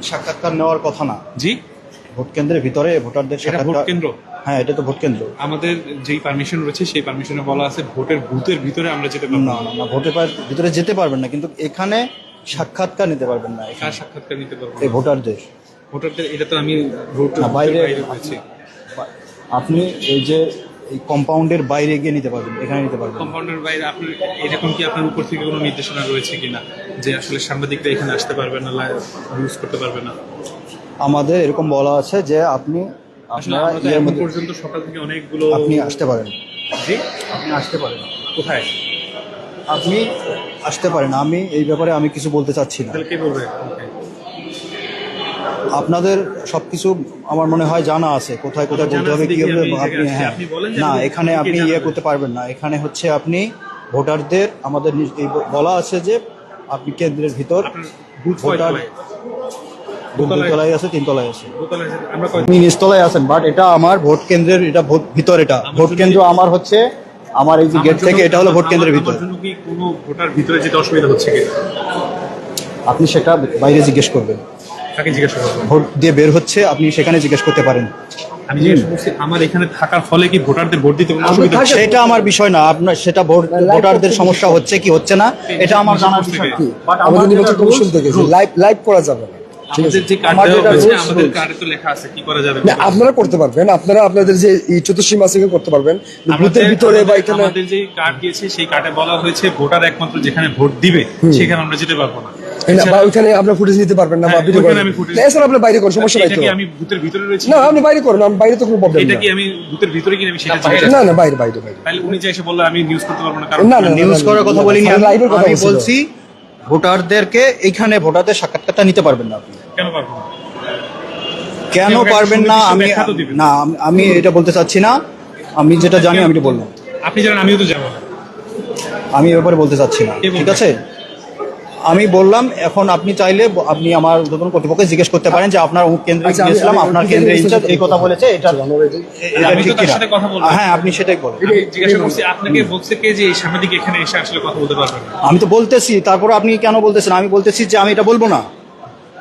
সাক্ষাৎকার নেওয়ার কথা না। জি, ভোট কেন্দ্রের ভিতরে ভোটারদের এটা ভোট সাক্ষাৎকার। কেন্দ্র। হ্যাঁ, এটা তো ভোট কেন্দ্র। আমাদের যেই পারমিশন রয়েছে সেই পারমিশনে বলা আছে ভোটের বুথের ভিতরে আমরা যেতে পারবো না না। না না, ভোটের ভিতরে যেতে পারবেন না, কিন্তু এখানে সাক্ষাৎকার নিতে পারবেন না। কার এখানে সাক্ষাৎকার নিতে পারবো এই না? ভোটারদের। ভোটারদের। এটা তো আমি ভোটের না, বাইরে রয়েছে। আপনি এই যে এই কম্পাউন্ডের বাইরে গিয়ে নিতে পারবেন, এখানে নিতে পারবেন না। কম্পাউন্ডের বাইরে আপনার এরকম কি আপনার উপর থেকে কোনো নির্দেশনা রয়েছে কিনা যে আসলে সাংবাদিকরা এখানে আসতে পারবে না, ইউজ করতে পারবে না? আমাদের এরকম বলা আছে যে আপনি আসলে আপনারা আমরা তো ইয়ের এখন মধ্যে পর্যন্ত সকাল থেকে অনেকগুলো। আপনি আসতে পারেন। জি, আপনি আসতে পারেন। কোথায়? আপনি আসতে পারেন। আমি এই ব্যাপারে আমি কিছু বলতে চাচ্ছি না। তাহলে কে বলবে? Okay. আপনাদের সবকিছু আমার মনে হয় জানা আছে, কোথায় কোথায় বলতে হবে, কি হবে। আপনি হ্যাঁ, আপনি বলেন যে না, আমি এখানে কে আপনি জানাবে? করতে পারবেন না। এখানে হচ্ছে আপনি ভোটারদের আমাদের এই বলা আছে যে আপনি কেন্দ্রের ভিতর আপনার বুথ ভোটার কয়? দুই তলায় আছে, তিন তলায় আছে। দোতলায় আমরা কয়? আপনি নিচতলায় আছেন, বাট এটা আমার ভোট কেন্দ্রের, এটা ভোট ভিতর, এটা আমার ভোট জন্য- কেন্দ্র আমার হচ্ছে আমার এই যে গেট থেকে, এটা হলো ভোট কেন্দ্রের ভিতর। আমার জন্য কি কোনো ভোটার ভিতরে যেতে অসুবিধা হচ্ছে কি? আপনি সেটা বাইরে জিজ্ঞেস করবেন। তাকে জিজ্ঞাসা করবো। ভোট দিয়ে বের হচ্ছে, আপনি সেখানে জিজ্ঞেস করতে পারেন। আমি জিজ্ঞাসা করছি আমার এখানে থাকার ফলে কি ভোটারদের ভোট দিতে কোনো অসুবিধা হচ্ছে? সেটা আমার বিষয় না। আপনার সেটা ভোটারদের সমস্যা হচ্ছে কি হচ্ছে না, এটা আমার জানার বিষয় না। But আমার আমাদের নির্বাচন যেটা কমিশন rules- থেকে লাইভ করা যাবে না। ঠিক আছে, আমাদের যে কার্ড আমার দেওয়া যেটা হয়েছে rules- আমাদের rules। কার্ডে তো লেখা আছে কি করা যাবে। না, আপনারা করতে পারবেন, আপনারা আপনাদের যে এই চতুর্থী মাসিকে করতে পারবেন বুথের ভিতরে বা এখানে। আমাদের যে কার্ড দিয়েছে সেই কার্ডে বলা হয়েছে ভোটার একমাত্র যেখানে ভোট দিবে সেখানে আমরা যেতে পারবো না। বা ওইখানে আপনার ফুটেজ নিতে পারবেন না বা হ্যাঁ, ভিডিও ওইখানে করেন আমি footage- না, এছাড়া আপনি বাইরে করেন, সমস্যা নাই এটা তো। কি আমি ভূতের ভিতরে রয়েছি? না, আপনি বাইরে করেন, আমি বাইরে তো কোনো প্রবলেম এটা না। কি আমি ভূতের ভিতরে কিনা আমি সেটা জিজ্ঞাসা না করছি। না, বাইরে বাইরে বাইরে। তাহলে উনি যে এসে বললো আমি নিউজ করতে পারবো না কারণ না, না, না, নিউজ করার কথা বলিনি, আমি লাইভের কথা আমি বলছি। বলছি ভোটারদেরকে এখানে ভোটারদের সাক্ষাৎকারটা নিতে পারবেন না আপনি। কেন পারবো না? কেন আমাকে পারবেন না? সুনির্দিষ্ট আমি ব্যাখ্যা তো দিবেন। না, আমি এটা বলতে চাচ্ছি না। আমি যেটা জানি আমি এটা বললাম। আপনি জানেন আমিও তো যাবো না। আমি এ ব্যাপারে বলতে চাচ্ছি না, কে বলবে? ঠিক আছে? আমি বললাম এখন আপনি চাইলে আপনি আমার উর্ধ্বতন কর্তৃপক্ষকে জিজ্ঞেস করতে পারেন যে আপনার অমুক কেন্দ্রে আচ্ছা, গিয়েছিলাম, আমি- আপনার আমি- কেন্দ্রে আমি- ইনচার্জ এই কথা বলেছে, এটা এটা আমি তো ঠিক তার কিনা? সাথে কথা বলবো। হ্যাঁ, আপনি সেটাই বলেন। আমি জিজ্ঞাসা করছি আপনাকে বলছে কে যে এই সাংবাদিক এখানে এসে আসলে কথা বলতে পারবেন না? আমি তো বলতেছি, তারপর আপনি কেন বলতেছেন? আমি বলতেছি যে আমি এটা বলবো না।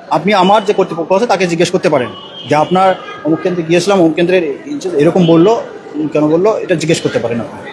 আপনি আমার যে কর্তৃপক্ষ আছে তাকে জিজ্ঞেস করতে পারেন যে আপনার অমুক কেন্দ্রে গিয়েছিলাম, অমুক কেন্দ্রের ইনচার্জ এরকম বললো, কেন বললো, এটা জিজ্ঞেস করতে পারেন আপনি।